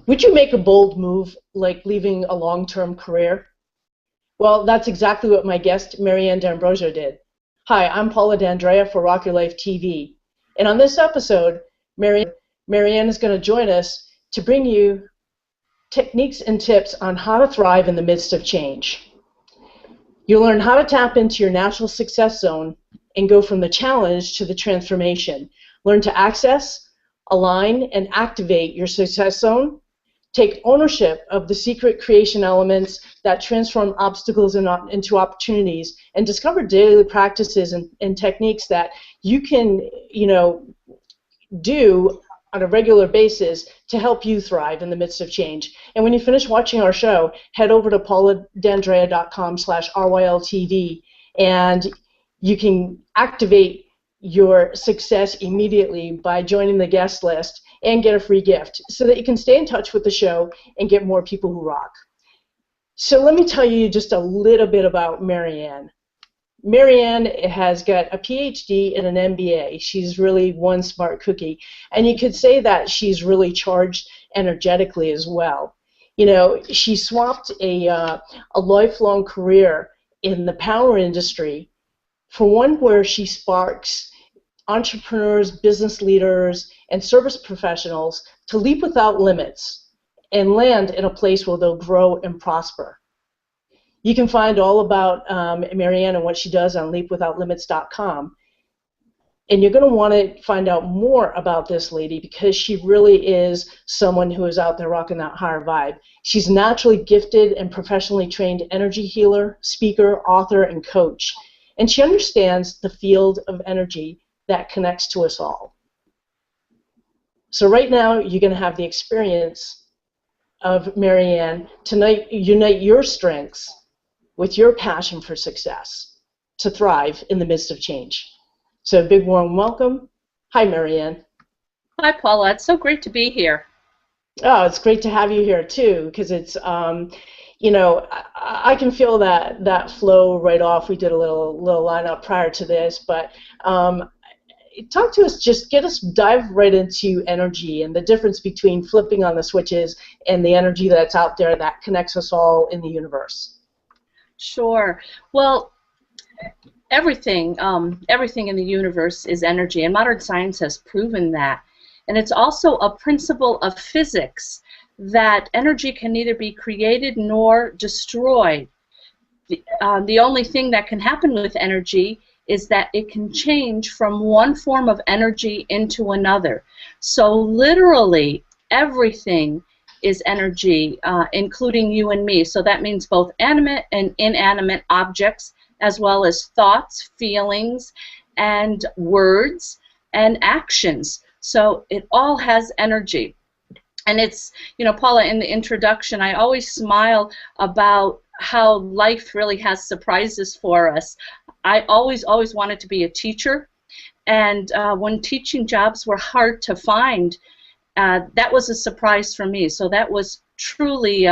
Would you make a bold move like leaving a long-term career? Well, that's exactly what my guest, MaryAnn D'Ambrosio, did. Hi, I'm Paula D'Andrea for Rock Your Life TV. And on this episode, MaryAnn is going to join us to bring you techniques and tips on how to thrive in the midst of change. You'll learn how to tap into your natural success zone and go from the challenge to the transformation. Learn to access, align, and activate your success zone. Take ownership of the secret creation elements that transform obstacles into opportunities, and discover daily practices and techniques that you can, do on a regular basis to help you thrive in the midst of change. And when you finish watching our show, head over to pauladandrea.com/RYLTV, and you can activate your success immediately by joining the guest list and get a free gift so that you can stay in touch with the show and get more people who rock. So let me tell you just a little bit about MaryAnn. MaryAnn has got a PhD and an MBA. She's really one smart cookie. And you could say that she's really charged energetically as well. She swapped a lifelong career in the power industry for one where she sparks entrepreneurs, business leaders, and service professionals to leap without limits and land in a place where they'll grow and prosper. You can find all about MaryAnn and what she does on leapwithoutlimits.com. And you're going to want to find out more about this lady because she really is someone who is out there rocking that higher vibe. She's naturally gifted and professionally trained energy healer, speaker, author, and coach. And she understands the field of energy that connects to us all. So right now, you're going to have the experience of MaryAnn tonight. Unite your strengths with your passion for success to thrive in the midst of change. So a big warm welcome. Hi, MaryAnn. Hi, Paula. It's so great to be here. Oh, it's great to have you here too, because it's I can feel that flow right off. We did a little lineup prior to this, but talk to us. Just dive right into energy and the difference between flipping on the switches and the energy that's out there that connects us all in the universe. Sure. Well, everything in the universe is energy, and modern science has proven that. And it's also a principle of physics that energy can neither be created nor destroyed. The only thing that can happen with energy is that it can change from one form of energy into another. So literally everything is energy, including you and me. So that means both animate and inanimate objects, as well as thoughts, feelings, and words and actions. So it all has energy. And it's, Paula, in the introduction, I always smile about how life really has surprises for us. I always wanted to be a teacher, and when teaching jobs were hard to find, that was a surprise for me. So that was truly,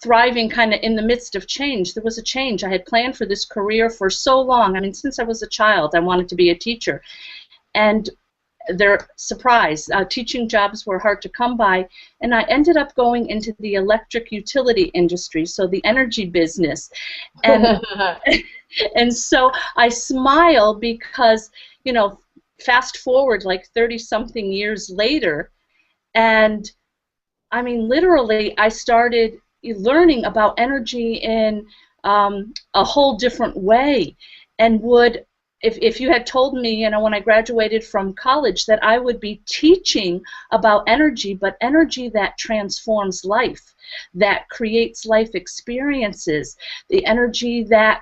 thriving kind of in the midst of change. There was a change. I had planned for this career for so long. I mean, since I was a child, I wanted to be a teacher. And they're surprised. Teaching jobs were hard to come by, and I ended up going into the electric utility industry, so the energy business. And, and so I smile because, fast forward like 30-something years later, and I mean, literally, I started learning about energy in a whole different way, and would, if you had told me, when I graduated from college, that I would be teaching about energy, but energy that transforms life, that creates life experiences, the energy that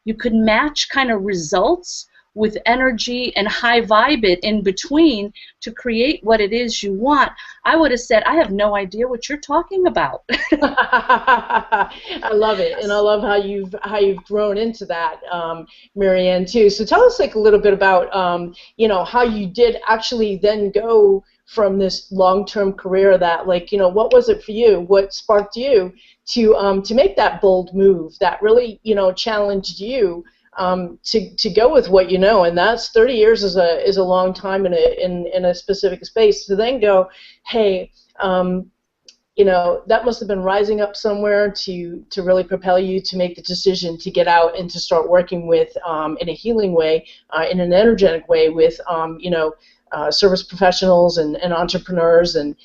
you could match kind of results with energy and high vibe it in between to create what it is you want, I would have said, I have no idea what you're talking about. I love it, and I love how you've grown into that, MaryAnn, too. So tell us a little bit about how you did actually then go from this long-term career that, like, you know, what was it for you? What sparked you to make that bold move that really, you know, challenged you to go with what you know? And that's 30 years is a long time in a specific space. To then go, hey, you know, that must have been rising up somewhere to really propel you to make the decision to get out and to start working with, in a healing way, in an energetic way with, you know, service professionals and entrepreneurs and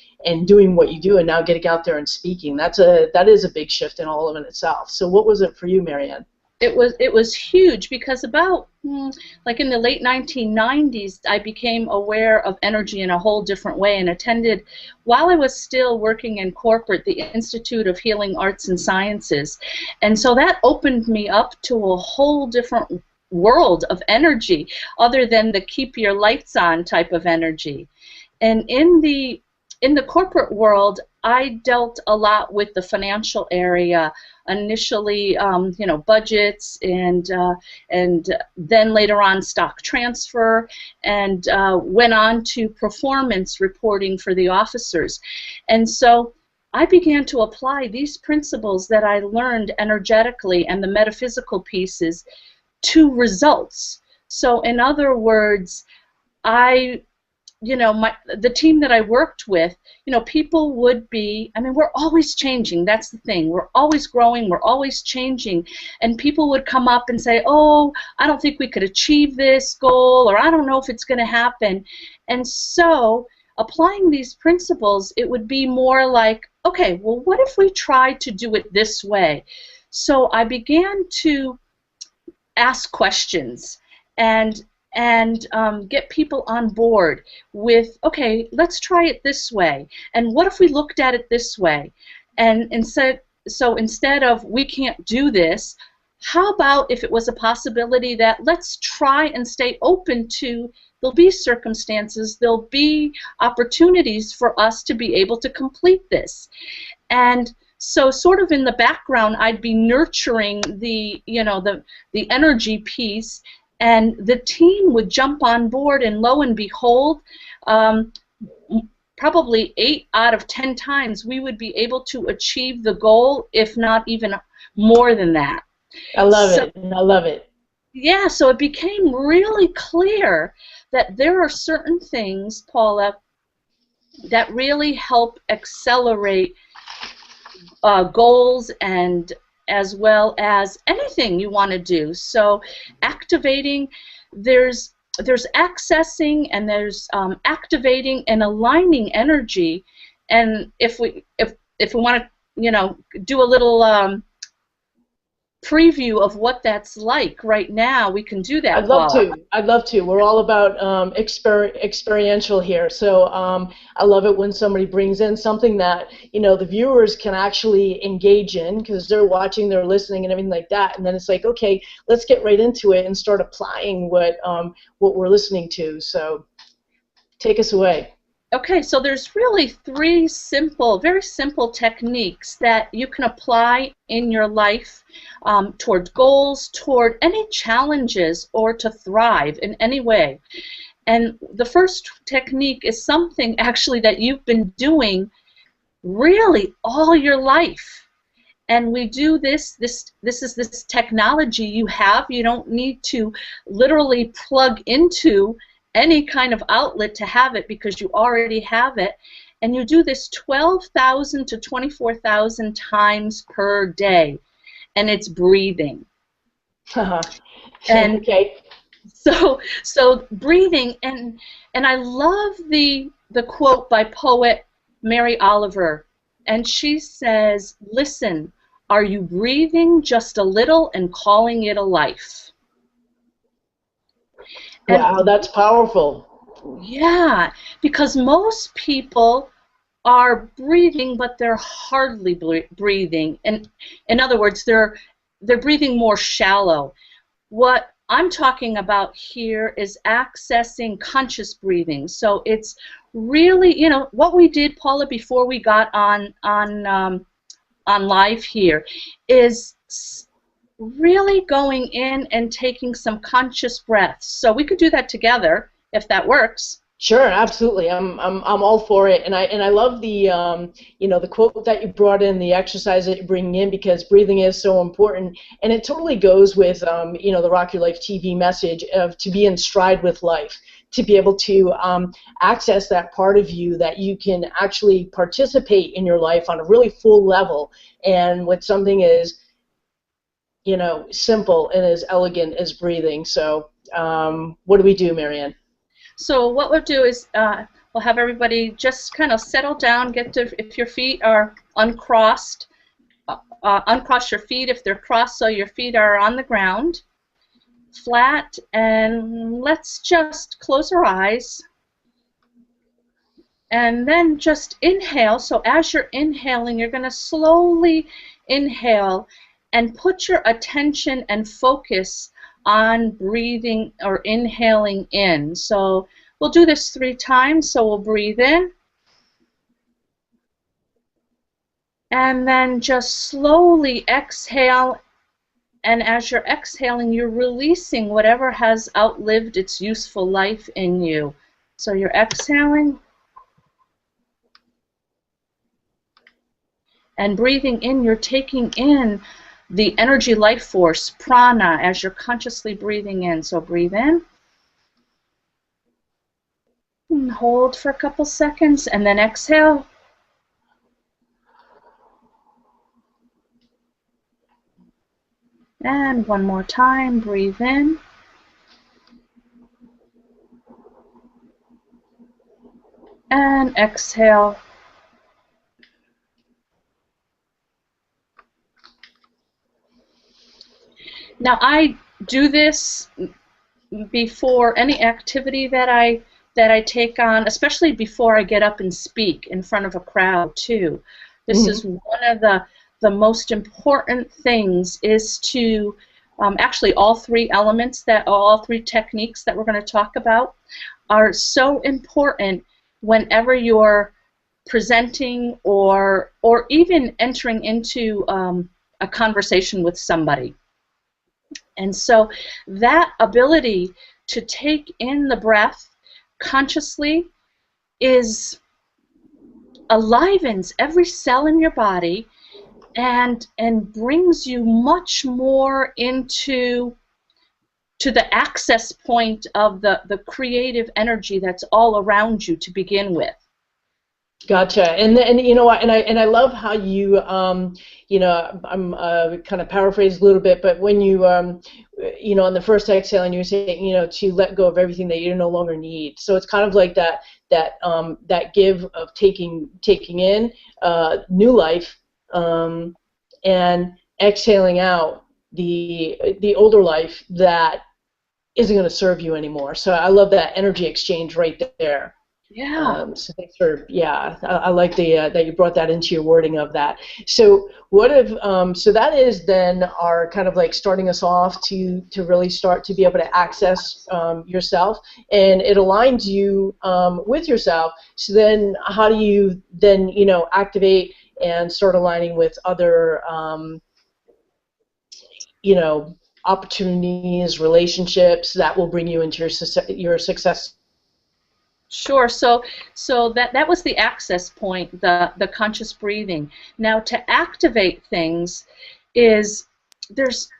doing what you do and now getting out there and speaking. That is a big shift in all of it itself. So what was it for you, MaryAnn? It was huge because about like in the late 1990s, I became aware of energy in a whole different way and attended, while I was still working in corporate, the Institute of Healing Arts and Sciences. And so that opened me up to a whole different world of energy other than the keep your lights on type of energy. And in the corporate world, I dealt a lot with the financial area. Initially, you know, budgets, and then later on stock transfer, and went on to performance reporting for the officers. And so I began to apply these principles that I learned energetically and the metaphysical pieces to results. So in other words, you know, the team that I worked with, you know, people would be, I mean, we're always changing. That's the thing. We're always growing. We're always changing. And people would come up and say, oh, I don't think we could achieve this goal, or I don't know if it's going to happen. And so applying these principles, it would be more like, okay, well, what if we try to do it this way? So I began to ask questions and get people on board with, okay, let's try it this way, and what if we looked at it this way? And instead of we can't do this, how about if it was a possibility that let's try and stay open to, there'll be circumstances, there'll be opportunities for us to be able to complete this. And so sort of in the background, I'd be nurturing the, you know, the energy piece, and the team would jump on board, and lo and behold, probably 8 out of 10 times we would be able to achieve the goal, if not even more than that. I love it. I love it. Yeah, so it became really clear that there are certain things, Paula, that really help accelerate goals, and as well as anything you want to do. So activating, there's accessing, and there's activating and aligning energy. And if we want to, you know, do a little preview of what that's like right now, we can do that. I'd love to. We're all about experiential here. So I love it when somebody brings in something that, you know, the viewers can actually engage in, because they're watching, they're listening, and everything like that. And then it's like, okay, let's get right into it and start applying what we're listening to. So take us away. Okay, so there's really 3 very simple techniques that you can apply in your life toward goals, toward any challenges, or to thrive in any way. And the first technique is something actually that you've been doing really all your life. And we do this is this technology you have. You don't need to literally plug into any kind of outlet to have it, because you already have it. And you do this 12,000 to 24,000 times per day, and it's breathing. And okay. So breathing, and I love the quote by poet Mary Oliver, and she says, listen, are you breathing just a little and calling it a life? Wow, that's powerful. Yeah, because most people are breathing, but they're hardly breathing. And in other words, they're breathing more shallow. What I'm talking about here is accessing conscious breathing. So it's really, you know, what we did, Paula, before we got on live here, is really going in and taking some conscious breaths. So we could do that together if that works. Sure, absolutely. I'm all for it, and I love the the quote that you brought in, the exercise that you're bringing in, because breathing is so important, and it totally goes with the Rock Your Life TV message of to be in stride with life, to be able to access that part of you that you can actually participate in your life on a really full level, and with something as simple and as elegant as breathing. So what do we do, MaryAnn? So what we'll do is we'll have everybody just kind of settle down, get to, if your feet are uncrossed, uncross your feet if they're crossed so your feet are on the ground, flat, and let's just close our eyes. And then just inhale. So as you're inhaling, you're going to slowly inhale and put your attention and focus on breathing or inhaling in. So we'll do this 3 times. So we'll breathe in. And then just slowly exhale. And as you're exhaling, you're releasing whatever has outlived its useful life in you. So you're exhaling. And breathing in, you're taking in the energy life force, prana, as you're consciously breathing in. So breathe in. And hold for a couple seconds, and then exhale. And one more time, breathe in. And exhale. Now I do this before any activity that I take on, especially before I get up and speak in front of a crowd too. This is one of the most important things, is to actually all 3 elements, that all 3 techniques that we're going to talk about are so important whenever you're presenting or even entering into a conversation with somebody. And so that ability to take in the breath consciously enlivens every cell in your body and brings you much more into the access point of the creative energy that's all around you to begin with. Gotcha. And you know what? And I love how you I'm kind of paraphrased a little bit, but when you on the first exhale, and you were saying to let go of everything that you no longer need. So it's kind of like that give of taking in new life, and exhaling out the older life that isn't going to serve you anymore. So I love that energy exchange right there. Yeah. So thanks for, I like that you brought that into your wording of that. So what if so that is then our kind of like starting us off to really start to be able to access yourself, and it aligns you with yourself. So then how do you then activate and start aligning with other opportunities, relationships that will bring you into your success? Sure. So that was the access point, the conscious breathing. Now to activate things is there's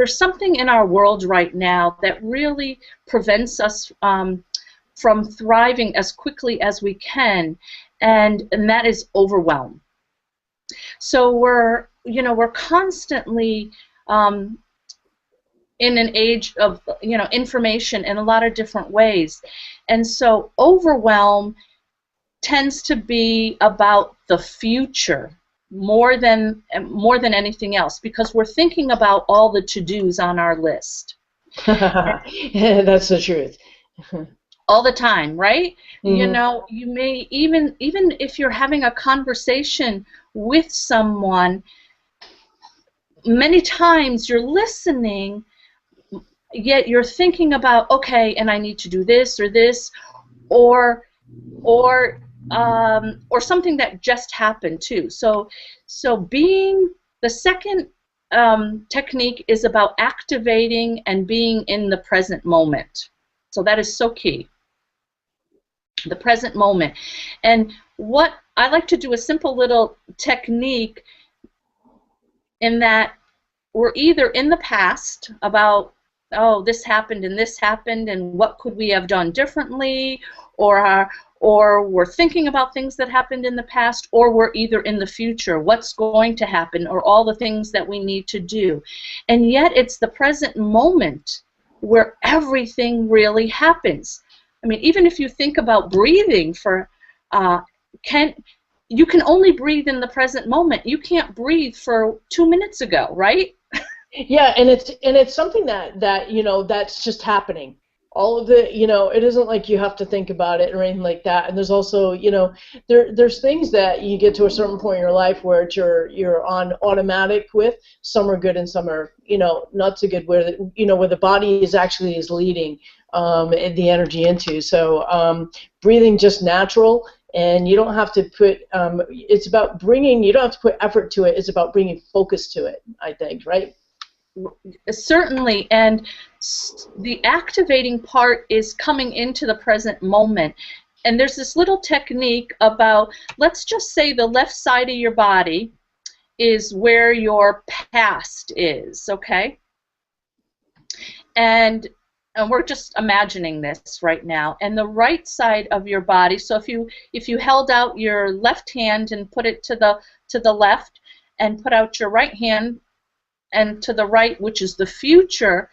something in our world right now that really prevents us from thriving as quickly as we can, and that is overwhelm. So we're constantly in an age of information in a lot of different ways, and so overwhelm tends to be about the future more than anything else, because we're thinking about all the to-dos on our list. That's the truth. All the time, right? You may even if you're having a conversation with someone, many times you're listening, yet you're thinking about, okay, and I need to do this or this, or something that just happened too. So being the second technique is about activating and being in the present moment. So that is so key. the present moment. And what I like to do, a simple little technique in that we're either in the past about, oh, this happened and what could we have done differently, or we're thinking about things that happened in the past, or we're either in the future, what's going to happen, or all the things that we need to do. And yet it's the present moment where everything really happens. I mean, even if you think about breathing for, you can only breathe in the present moment. You can't breathe for 2 minutes ago, right? Yeah, and it's something that you know, that's just happening. All of the, you know, it isn't like you have to think about it or anything like that. And there's also, you know, there's things that you get to a certain point in your life where you're on automatic with. Some are good and some are, you know, not so good. Where where the body is leading the energy into. So breathing just natural. And you don't have to put, it's about bringing, you don't have to put effort to it, it's about bringing focus to it, I think, right? Certainly, and the activating part is coming into the present moment. And there's this little technique about, let's just say the left side of your body is where your past is, okay? And we're just imagining this right now. And the right side of your body, so if you held out your left hand and put it to the left, and put out your right hand and to the right, which is the future,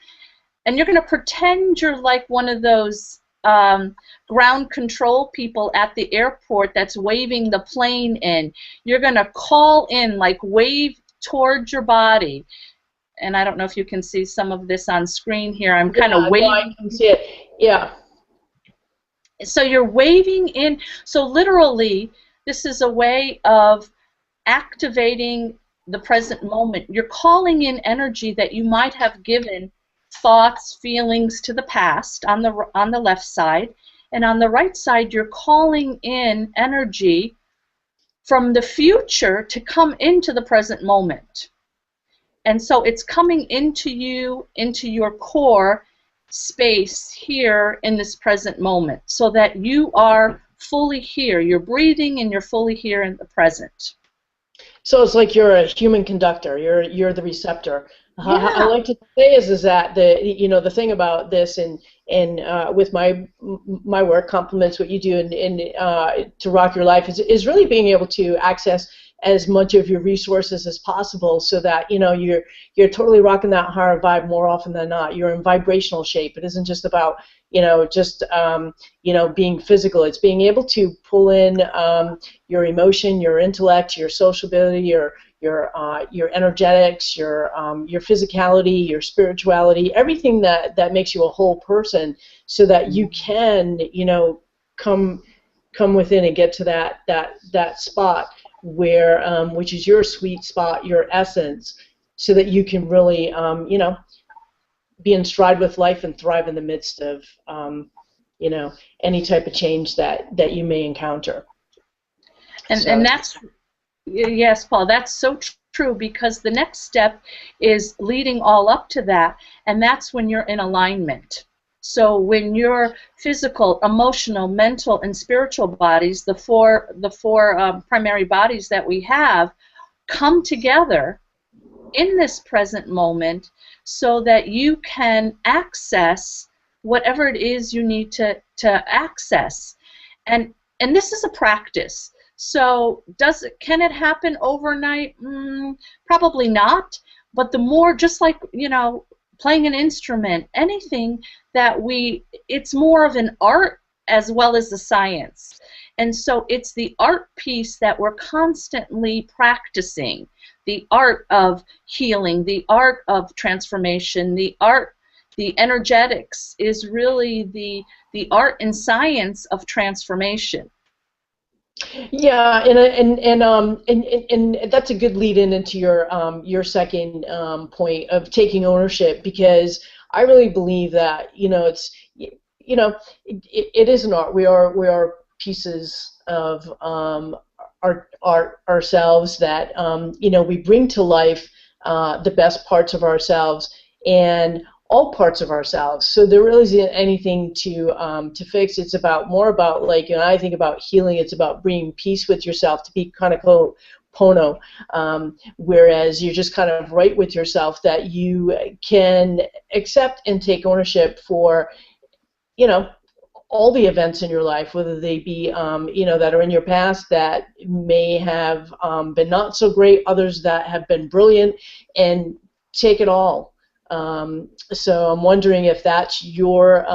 and you're going to pretend you're like one of those ground control people at the airport that's waving the plane in. You're going to call in, like wave towards your body. And I don't know if you can see some of this on screen here. I'm kind of waving. No, I can see it. Yeah. So you're waving in. So literally, this is a way of activating the present moment. You're calling in energy that you might have given thoughts, feelings to the past on the left side, and on the right side you're calling in energy from the future to come into the present moment. And so it's coming into you, into your core space here in this present moment, so that you are fully here. You're breathing and you're fully here in the present. So it's like you're a human conductor. You're the receptor. Yeah. I like to say is that the thing about this and with my work complements what you do and to rock your life is really being able to access as much of your resources as possible, so that you're totally rocking that higher vibe more often than not. You're in vibrational shape. It isn't just about being physical. It's being able to pull in your emotion, your intellect, your social ability, your energetics, your physicality, your spirituality, everything that makes you a whole person, so that you can come within and get to that spot where which is your sweet spot, your essence, so that you can really be in stride with life and thrive in the midst of any type of change that you may encounter. And that's, yes, Paul, that's so true, because the next step is leading all up to that, and that's when you're in alignment. So when your physical, emotional, mental, and spiritual bodies, the four primary bodies that we have, come together in this present moment, so that you can access whatever it is you need to access. And this is a practice. So can it happen overnight? Probably not. But the more, just like playing an instrument, anything that it's more of an art as well as a science. And so it's the art piece that we're constantly practicing. The art of healing, the art of transformation, the energetics is really the art and science of transformation. Yeah, and that's a good lead into your second point of taking ownership, because I really believe that it is an art. We are pieces of ourselves that we bring to life the best parts of ourselves, and all parts of ourselves. So there really isn't anything to fix. It's more about, like, I think about healing. It's about bringing peace with yourself, to be kind of pono, whereas you're just kind of right with yourself, that you can accept and take ownership for, all the events in your life, whether they be, that are in your past that may have been not so great, others that have been brilliant, and take it all. So I'm wondering if that's your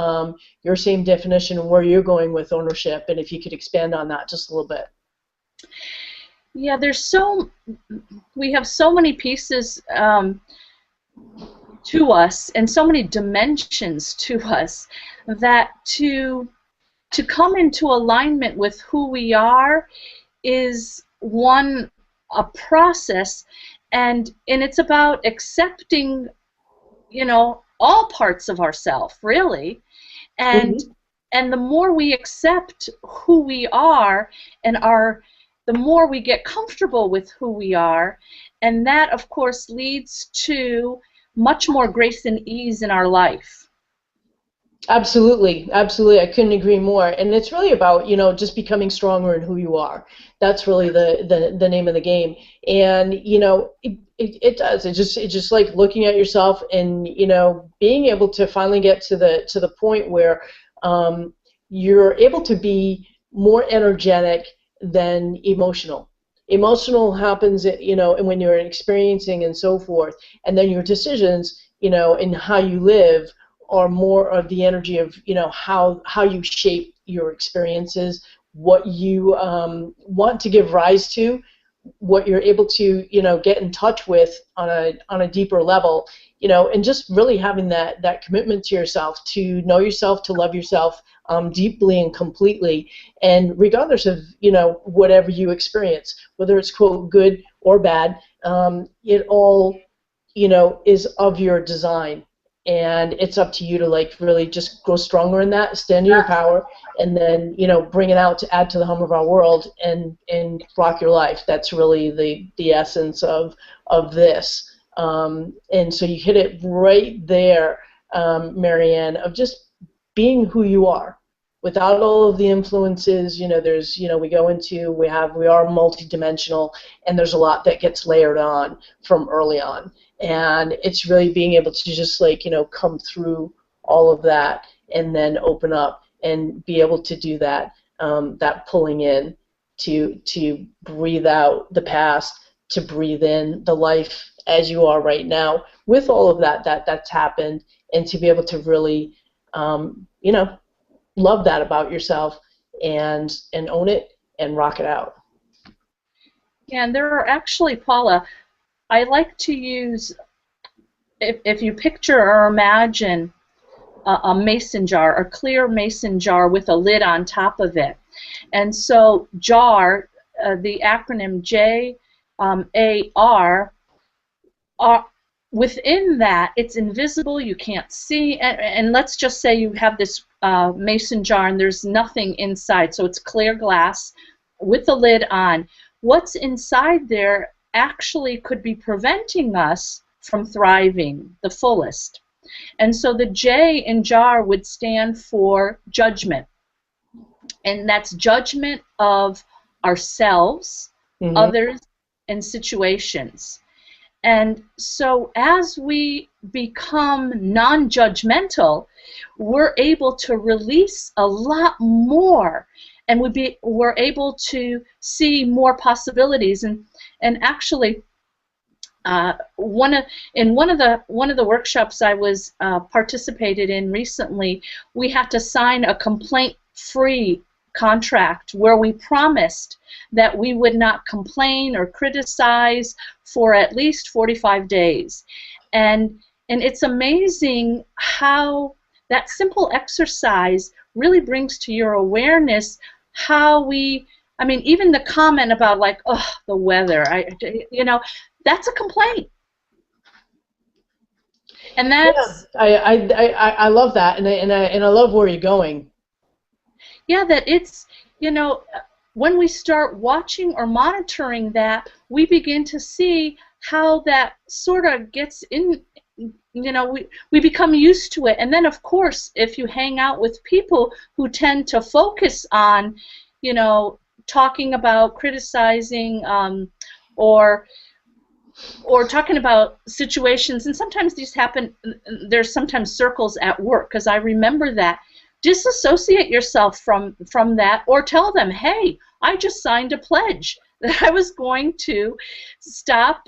same definition of where you're going with ownership, and if you could expand on that just a little bit. Yeah, we have so many pieces to us, and so many dimensions to us, that to come into alignment with who we are is a process, and it's about accepting, all parts of ourselves, really, and the more we accept who we are, and the more we get comfortable with who we are, and that, of course, leads to much more grace and ease in our life. Absolutely, absolutely. I couldn't agree more. And it's really about, just becoming stronger in who you are. That's really the name of the game. And, it does. It's just like looking at yourself, and, being able to finally get to the point where you're able to be more energetic than emotional. Emotional happens, and when you're experiencing and so forth, and then your decisions, and how you live, are more of the energy of, how you shape your experiences, what you want to give rise to, what you're able to, get in touch with on a deeper level, and just really having that commitment to yourself, to know yourself, to love yourself deeply and completely, and regardless of, whatever you experience, whether it's, quote, good or bad, it all, is of your design. And it's up to you to, like, really just grow stronger in that, stand in your power, and then, bring it out to add to the hum of our world, and rock your life. That's really the essence of this. And so you hit it right there, MaryAnn, of just being who you are, without all of the influences. There's, we are multidimensional, and there's a lot that gets layered on from early on. And it's really being able to just, like, come through all of that, and then open up and be able to do that, that pulling in, to breathe out the past, to breathe in the life as you are right now, with all of that's happened, and to be able to really, love that about yourself, and own it and rock it out. Yeah, and there are actually, Paula, I like to use, if you picture or imagine a mason jar, a clear mason jar with a lid on top of it. And so JAR, the acronym JAR, within that, it's invisible, you can't see, and let's just say you have this mason jar and there's nothing inside, so it's clear glass with the lid on. What's inside there actually could be preventing us from thriving the fullest. And so the J in JAR would stand for judgment. And that's judgment of ourselves, others, and situations. And so as we become non-judgmental, we're able to release a lot more, and we're able to see more possibilities. And actually, one of the workshops I was participated in recently, we had to sign a complaint-free contract where we promised that we would not complain or criticize for at least 45 days. And it's amazing how that simple exercise really brings to your awareness how even the comment about, like, oh, the weather, that's a complaint. And that's, yeah, I love that, and I love where you're going. Yeah, that it's, when we start watching or monitoring that, we begin to see how that sort of gets you know, we become used to it. And then, of course, if you hang out with people who tend to focus on, you know, talking about criticizing, or talking about situations, and sometimes these happen, there's sometimes circles at work, because I remember that. Disassociate yourself from that, or tell them, hey, I just signed a pledge that I was going to stop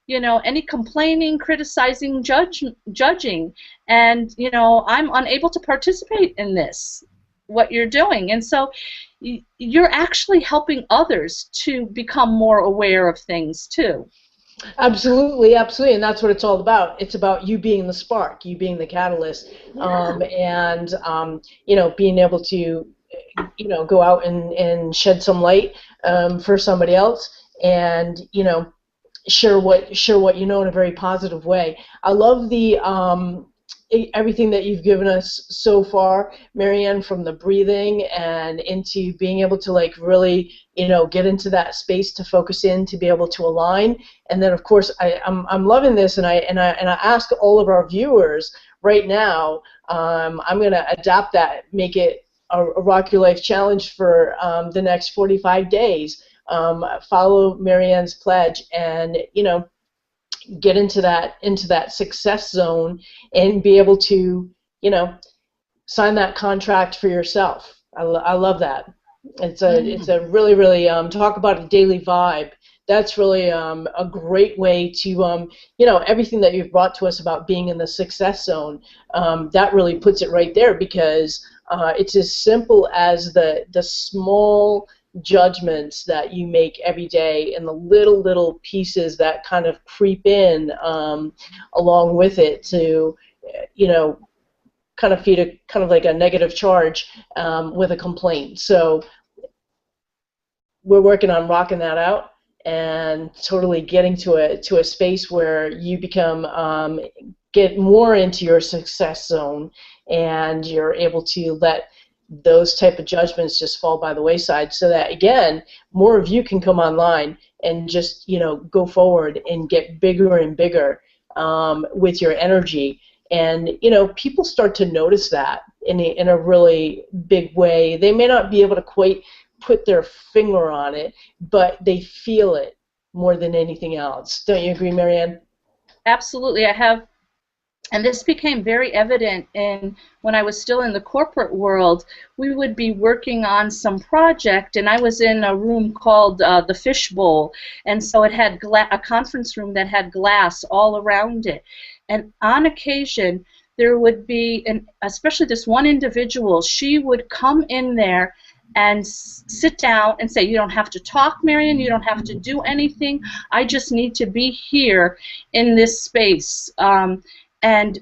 you know, any complaining, criticizing, judging, and, you know, I'm unable to participate in this, what you're doing. And so you're actually helping others to become more aware of things too. Absolutely, absolutely, and that's what it's all about. It's about you being the spark, you being the catalyst, Yeah. and you know, being able to, you know, go out and shed some light for somebody else, and, you know, share what you know in a very positive way. I love the everything that you've given us so far, MaryAnn, from the breathing and into being able to, like, really, you know, get into that space to focus in, to be able to align. And then, of course, I'm loving this, and I ask all of our viewers right now. I'm going to adapt that, make it a Rock Your Life challenge for the next 45 days. Follow MaryAnn's pledge, and, you know, get into that success zone, and be able to, you know, sign that contract for yourself. I love that. It's a really, really, talk about a daily vibe. That's really a great way to, you know, everything that you've brought to us about being in the success zone, that really puts it right there, because it's as simple as the small judgments that you make every day, and the little pieces that kind of creep in along with it to, you know, kind of feed a kind of like a negative charge with a complaint. So we're working on rocking that out, and totally getting to a space where you become, get more into your success zone, and you're able to let those type of judgments just fall by the wayside, so that, again, more of you can come online and just, you know, go forward and get bigger and bigger with your energy. And, you know, people start to notice that in a really big way. They may not be able to quite put their finger on it, but they feel it more than anything else. Don't you agree, MaryAnn? Absolutely. I have. And this became very evident when I was still in the corporate world. We would be working on some project, and I was in a room called the Fishbowl, and so it had a conference room that had glass all around it. And on occasion, there would be, especially this one individual, she would come in there and sit down and say, you don't have to talk, MaryAnn, you don't have to do anything, I just need to be here in this space. And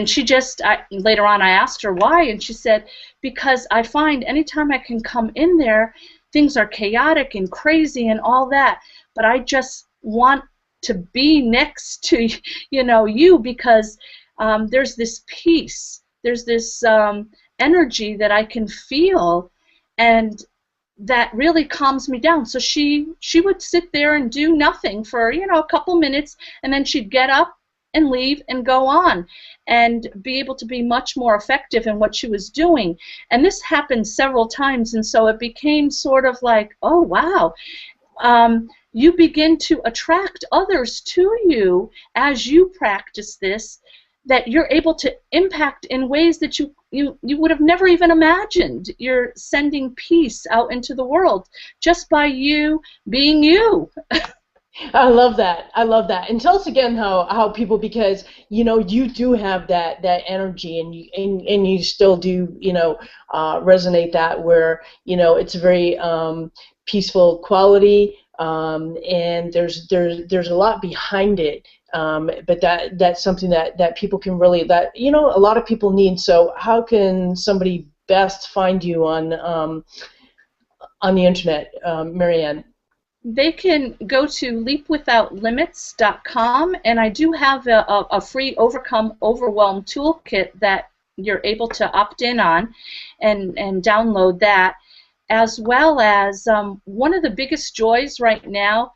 she just, later on I asked her why, and she said, because I find anytime I can come in there, things are chaotic and crazy and all that, but I just want to be next to, you know, you, because there's this peace, there's this energy that I can feel, and that really calms me down. So she would sit there and do nothing for, you know, a couple minutes, and then she'd get up and leave and go on, and be able to be much more effective in what she was doing. And this happened several times, and so it became sort of like, oh wow, you begin to attract others to you as you practice this, that you're able to impact in ways that you would have never even imagined. You're sending peace out into the world just by you being you. I love that. I love that. And tell us again how people, because, you know, you do have that energy, and you still do, you know, resonate that, where, you know, it's a very peaceful quality, and there's a lot behind it. But that's something that people can really, that, you know, a lot of people need. So how can somebody best find you on the internet, MaryAnn? They can go to leapwithoutlimits.com, and I do have a free Overcome Overwhelm toolkit that you're able to opt in on and download that, as well as one of the biggest joys right now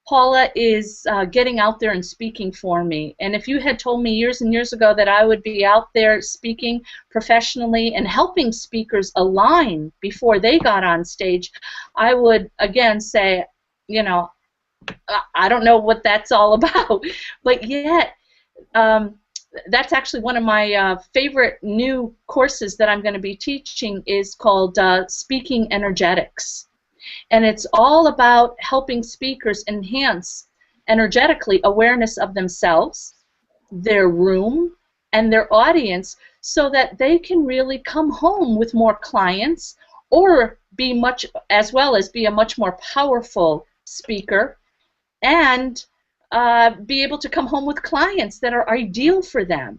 Paula, is getting out there and speaking for me. And if you had told me years and years ago that I would be out there speaking professionally and helping speakers align before they got on stage, I would, again, say, you know, I don't know what that's all about. But yet, that's actually one of my favorite new courses that I'm going to be teaching, is called Speaking Energetics. And it's all about helping speakers enhance energetically awareness of themselves, their room, and their audience, so that they can really come home with more clients, or be much, as well as be a much more powerful speaker, and be able to come home with clients that are ideal for them.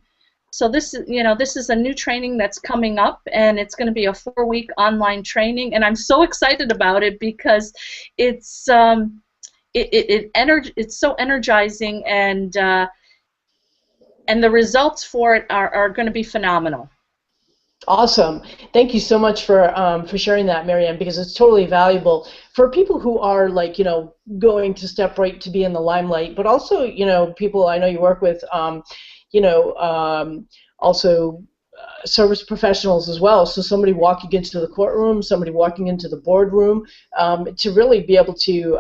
So this is, this is a new training that's coming up, and it's going to be a 4-week online training, and I'm so excited about it because it's it's so energizing, and the results for it are going to be phenomenal. Awesome. Thank you so much for sharing that, MaryAnn, because it's totally valuable for people who are, like, going to step right to be in the limelight, but also, people I know you work with, also service professionals as well. So somebody walking into the courtroom, somebody walking into the boardroom, to really be able to,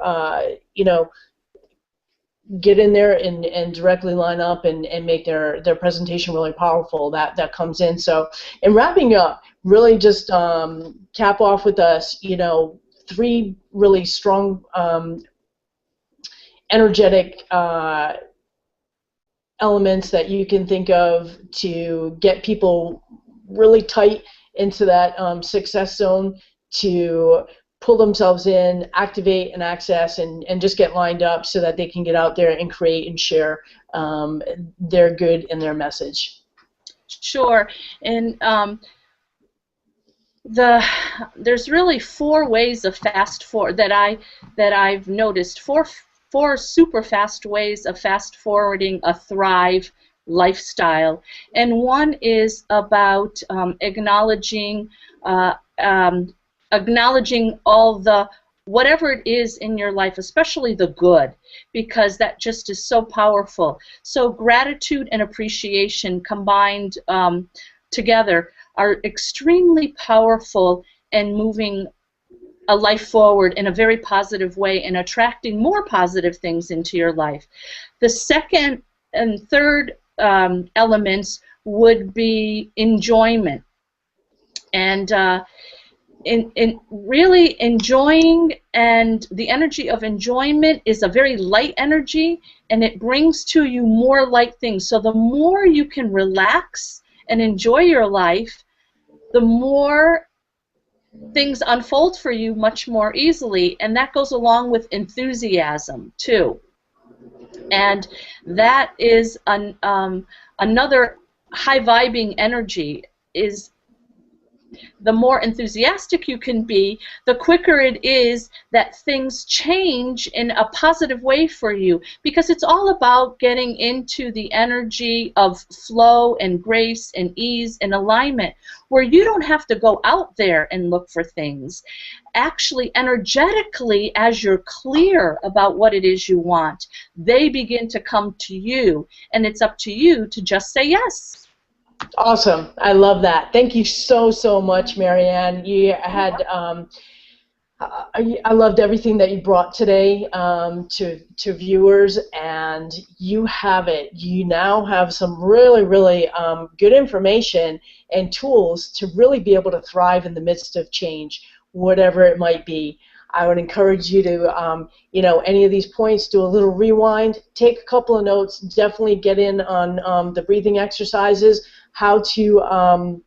get in there and directly line up and make their presentation really powerful. That comes in. So, in wrapping up, really just cap off with us, 3 really strong energetic elements that you can think of to get people really tight into that success zone, to pull themselves in, activate and access, and just get lined up so that they can get out there and create and share their good and their message. Sure. And there's really 4 ways of fast forward that I've noticed. Four super fast ways of fast forwarding a Thrive lifestyle, and one is about acknowledging all the whatever it is in your life, especially the good, because that just is so powerful. So gratitude and appreciation combined together are extremely powerful and moving a life forward in a very positive way and attracting more positive things into your life. The second and third elements would be enjoyment, and in really enjoying, and the energy of enjoyment is a very light energy, and it brings to you more light things. So the more you can relax and enjoy your life, the more things unfold for you much more easily, and that goes along with enthusiasm too. And that is another high-vibing energy. Is the more enthusiastic you can be, the quicker it is that things change in a positive way for you, because it's all about getting into the energy of flow and grace and ease and alignment, where you don't have to go out there and look for things. Actually, energetically, as you're clear about what it is you want, they begin to come to you, and it's up to you to just say yes. Awesome. I love that. Thank you so much, MaryAnn. You had I loved everything that you brought today to viewers, and you have it. You now have some really good information and tools to really be able to thrive in the midst of change, whatever it might be. I would encourage you to, any of these points, do a little rewind, take a couple of notes, definitely get in on the breathing exercises, how to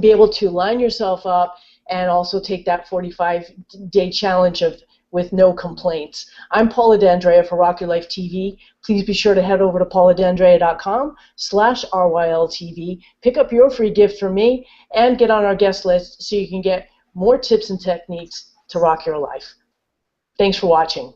be able to line yourself up, and also take that 45-day challenge with no complaints. I'm Paula D'Andrea for Rock Your Life TV. Please be sure to head over to pauladandrea.com/RYLTV, pick up your free gift from me, and get on our guest list so you can get more tips and techniques to rock your life. Thanks for watching.